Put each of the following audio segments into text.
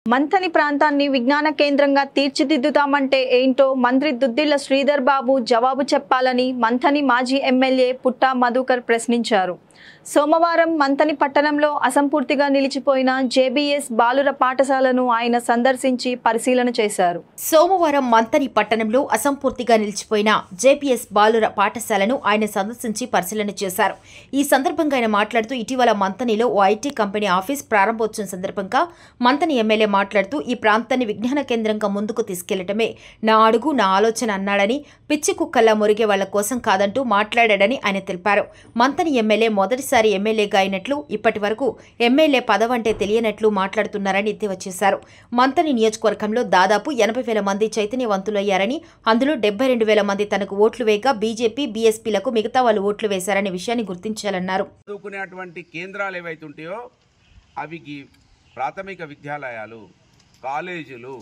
మంథని ప్రాంతాన్ని విజ్ఞాన కేంద్రంగా తీర్చిదిద్దుతామంటే ఏంటో మంత్రి దుద్దిళ్ల శ్రీధర్ బాబు జవాబు చెప్పాలని మంథని మాజీ ఎమ్మెల్యే పుట్టా మధుకర్ ప్రశ్నించారు. సోమవారం మంథని పట్టణంలో అసంపూర్తిగా నిలిచిపోయిన జేబీఎస్ బాలుర పాఠశాలను ఆయన సందర్శించి పరిశీలన చేశారు. సోమవారం మంథని పట్టణంలో అసంపూర్తిగా నిలిచిపోయిన జేబీఎస్ బాలుర పాఠశాలను ఆయన సందర్శించి పరిశీలన చేశారు. ఈ సందర్భంగా ఆయన మాట్లాడుతూ ఇటీవల మంథనిలో ఓ ఐటీ కంపెనీ ఆఫీస్ ప్రారంభోత్సవం సందర్భంగా మంథని ఎమ్మెల్యే మాట్లాడుతూ ఈ ప్రాంతాన్ని విజ్ఞాన కేంద్రంగా ముందుకు తీసుకెళ్లటమే నా అడుగు నా ఆలోచన అన్నాడని, పిచ్చి కుక్కల్లా మురిగే వాళ్ల కోసం కాదంటూ మాట్లాడాడని ఆయన తెలిపారు. మంథని ఎమ్మెల్యే మొదటిసారి ఎమ్మెల్యేగా అయినట్లు, ఇప్పటి వరకు ఎమ్మెల్యే పదవంటే తెలియనట్లు మాట్లాడుతున్నారని ఎద్దేవా చేశారు. మంథని నియోజకవర్గంలో దాదాపు 80,000 మంది చైతన్యవంతులయ్యారని, అందులో 72,000 మంది తనకు ఓట్లు వేయగా బీజేపీ, బీఎస్పీలకు మిగతా వాళ్ళు ఓట్లు వేశారనే విషయాన్ని గుర్తించాలన్నారు. చదువుకునేటువంటి కేంద్రాలు ఏవైతే ఉంటాయో అవి ప్రాథమిక విద్యాలయాలు, కాలేజీలు,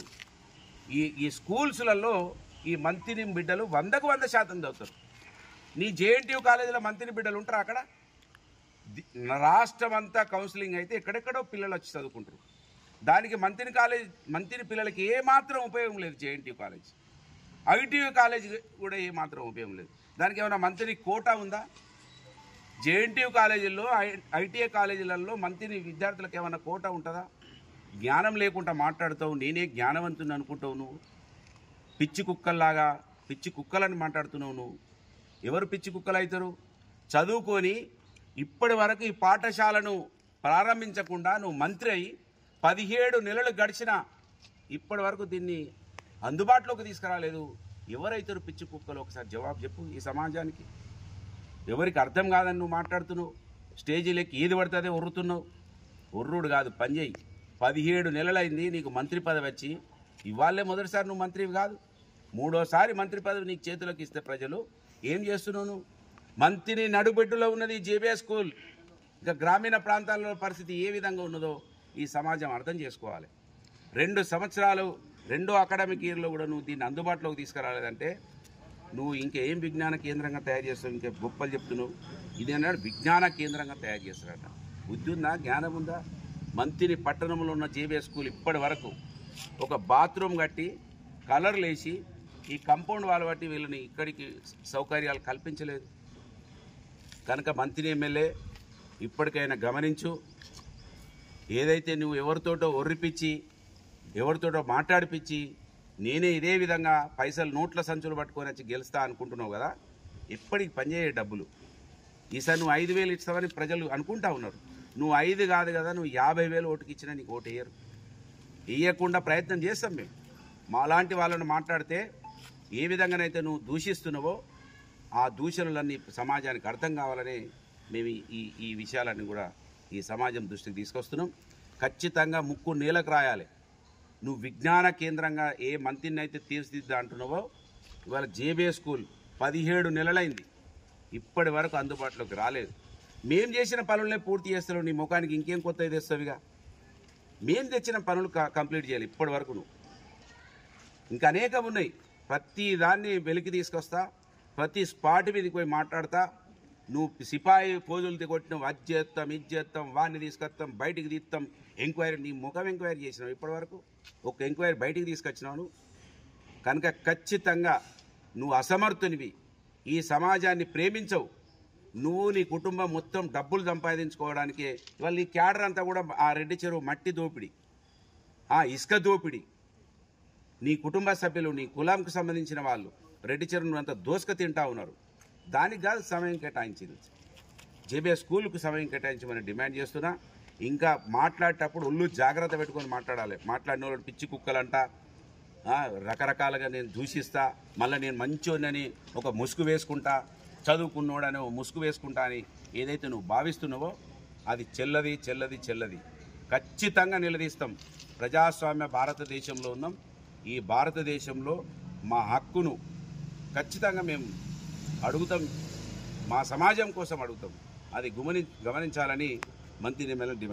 ఈ స్కూల్స్లలో ఈ మంథని బిడ్డలు 100కు 100% చదువుతారు. నీ జేఎన్టీయూ కాలేజీలో మంథని బిడ్డలు ఉంటారు. అక్కడ రాష్ట్రం అంతా కౌన్సిలింగ్ అయితే ఎక్కడెక్కడో పిల్లలు వచ్చి చదువుకుంటారు. దానికి మంథని పిల్లలకి ఏమాత్రం ఉపయోగం లేదు. జేఎన్టీయూ కాలేజ్, ఐటీయూ కాలేజ్ కూడా ఏమాత్రం ఉపయోగం లేదు. దానికి ఏమైనా మంథని కోటా ఉందా? జేఎన్టీయూ కాలేజీల్లో, ఐటీఐ కాలేజీలలో మంథని విద్యార్థులకు ఏమైనా కోటా ఉంటుందా? జ్ఞానం లేకుండా మాట్లాడుతావు. నేనే జ్ఞానవంతుని అనుకుంటావు. నువ్వు పిచ్చి కుక్కల్లాగా పిచ్చి కుక్కలని మాట్లాడుతున్నావు. నువ్వు ఎవరు పిచ్చి కుక్కలు అవుతారు? చదువుకొని ఇప్పటి వరకు ఈ పాఠశాలను ప్రారంభించకుండా నువ్వు మంత్రి అయి 17 నెలలు గడిచినా ఇప్పటి వరకు దీన్ని అందుబాటులోకి తీసుకురాలేదు. ఎవరైతారు పిచ్చి కుక్కలు? ఒకసారి జవాబు చెప్పు ఈ సమాజానికి. ఎవరికి అర్థం కాదని నువ్వు మాట్లాడుతున్నావు. స్టేజీలకి ఏది పడుతుందే ఒర్రుతున్నావు. ఒర్రుడు కాదు, పని చేయి. 17 నెలలైంది నీకు మంత్రి పదవి వచ్చి. ఇవాళే మొదటిసారి నువ్వు మంత్రివి కాదు, 3వ మంత్రి పదవి నీకు చేతిలోకి ఇస్తే ప్రజలు ఏం చేస్తున్నావు నువ్వు? మంత్రిని నడుబెట్టులో ఉన్నది జేబీఎస్ స్కూల్. ఇంకా గ్రామీణ ప్రాంతాల్లో పరిస్థితి ఏ విధంగా ఉన్నదో ఈ సమాజం అర్థం చేసుకోవాలి. 2 సంవత్సరాలు 2 అకాడమిక్ ఇయర్లో కూడా నువ్వు దీన్ని అందుబాటులోకి తీసుకురాలేదంటే నువ్వు ఇంకేం విజ్ఞాన కేంద్రంగా తయారు చేస్తావు? ఇంకా గొప్పలు చెప్తున్నావు. ఇది అన్నాడు విజ్ఞాన కేంద్రంగా తయారు చేస్తారట. బుద్ధి ఉందా? జ్ఞానం ఉందా? మంథని పట్టణంలో ఉన్న జేబీఎస్ స్కూల్ ఇప్పటి వరకు ఒక బాత్రూమ్ కట్టి కలర్లు వేసి ఈ కాంపౌండ్ వాల్ బట్టి వీళ్ళని ఇక్కడికి సౌకర్యాలు కల్పించలేదు. కనుక మంథని ఎమ్మెల్యే ఇప్పటికైనా గమనించు. ఏదైతే నువ్వు ఎవరితోటో ఒర్రిపిచ్చి, ఎవరితోటో మాట్లాడిపించి, నేనే ఇదే విధంగా పైసలు నోట్ల సంచులు పట్టుకొని వచ్చి గెలుస్తా అనుకుంటున్నావు కదా, ఎప్పటికి పనిచేయే డబ్బులు. ఈసారి నువ్వు 5,000 ఇస్తావని ప్రజలు అనుకుంటా ఉన్నారు. నువ్వు 5 కాదు కదా, నువ్వు 50,000 ఓటుకి ఇచ్చినా నీకు ఓటు వేయరు. వేయకుండా ప్రయత్నం చేస్తాం మేము. మాలాంటి వాళ్ళని మాట్లాడితే ఏ విధంగానైతే నువ్వు దూషిస్తున్నావో ఆ దూషణలన్నీ సమాజానికి అర్థం కావాలని మేము ఈ విషయాలన్నీ కూడా ఈ సమాజం దృష్టికి తీసుకొస్తున్నాం. ఖచ్చితంగా ముక్కు నేలకు రాయాలి. నువ్వు విజ్ఞాన కేంద్రంగా ఏ మంత్రిని అయితే తీర్చిదిద్దా అంటున్నావో, ఇవాళ జేబీఎస్ స్కూల్ 17 నెలలైంది, ఇప్పటి వరకు అందుబాటులోకి రాలేదు. మేము చేసిన పనులనే పూర్తి చేస్తున్నావు. నీ ముఖానికి ఇంకేం కొత్తది తెస్తావుగా? మేము తెచ్చిన పనులు కంప్లీట్ చేయాలి. ఇప్పటి వరకు నువ్వు ఇంకా అనేకం ఉన్నాయి. ప్రతి దాన్ని వెలికి తీసుకొస్తా, ప్రతి స్పాట్ మీదకి పోయి మాట్లాడతా. నువ్వు సిపాయి పోజులు కొట్టినావు, అది చేస్తాం, ఇది చేస్తాం, వాడిని తీసుకొస్తాం, బయటికి తీస్తాం, ఎంక్వైరీ. నీ ముఖం ఎంక్వైరీ చేసినావు ఇప్పటి వరకు? ఒక ఎంక్వైరీ బయటికి తీసుకొచ్చినావు. కనుక ఖచ్చితంగా నువ్వు అసమర్థునివి. ఈ సమాజాన్ని ప్రేమించవు. నువ్వు నీ కుటుంబం మొత్తం డబ్బులు సంపాదించుకోవడానికే ఇవాళ నీ క్యాడర్ అంతా కూడా ఆ రెడ్డి చెరువు మట్టి దోపిడీ, ఇసుక దోపిడీ. నీ కుటుంబ సభ్యులు, నీ కులాంకు సంబంధించిన వాళ్ళు రెడ్డి చెరువును అంతా దోసుక తింటా ఉన్నారు. దానికి కాదు సమయం కేటాయించింది. జేబీఎస్ స్కూల్కు సమయం కేటాయించమని డిమాండ్ చేస్తున్నా. ఇంకా మాట్లాడేటప్పుడు ఒళ్ళు జాగ్రత్త పెట్టుకొని మాట్లాడాలి. మాట్లాడిన వాళ్ళు పిచ్చి కుక్కలంట, రకరకాలుగా నేను దూషిస్తా, మళ్ళీ నేను మంచోనని ఒక ముసుగు వేసుకుంటా, చదువుకున్నోడని ఒక ముసుగు వేసుకుంటా అని ఏదైతే నువ్వు భావిస్తున్నావో అది చెల్లది చెల్లది చెల్లది. ఖచ్చితంగా నిలదీస్తాం. ప్రజాస్వామ్య భారతదేశంలో ఉన్నాం. ఈ భారతదేశంలో మా హక్కును ఖచ్చితంగా మేము అడుగుతాం. మా సమాజం కోసం అడుగుతాం. అది గమనించాలని మంత్రి ఎమ్మెల్యే డిమాండ్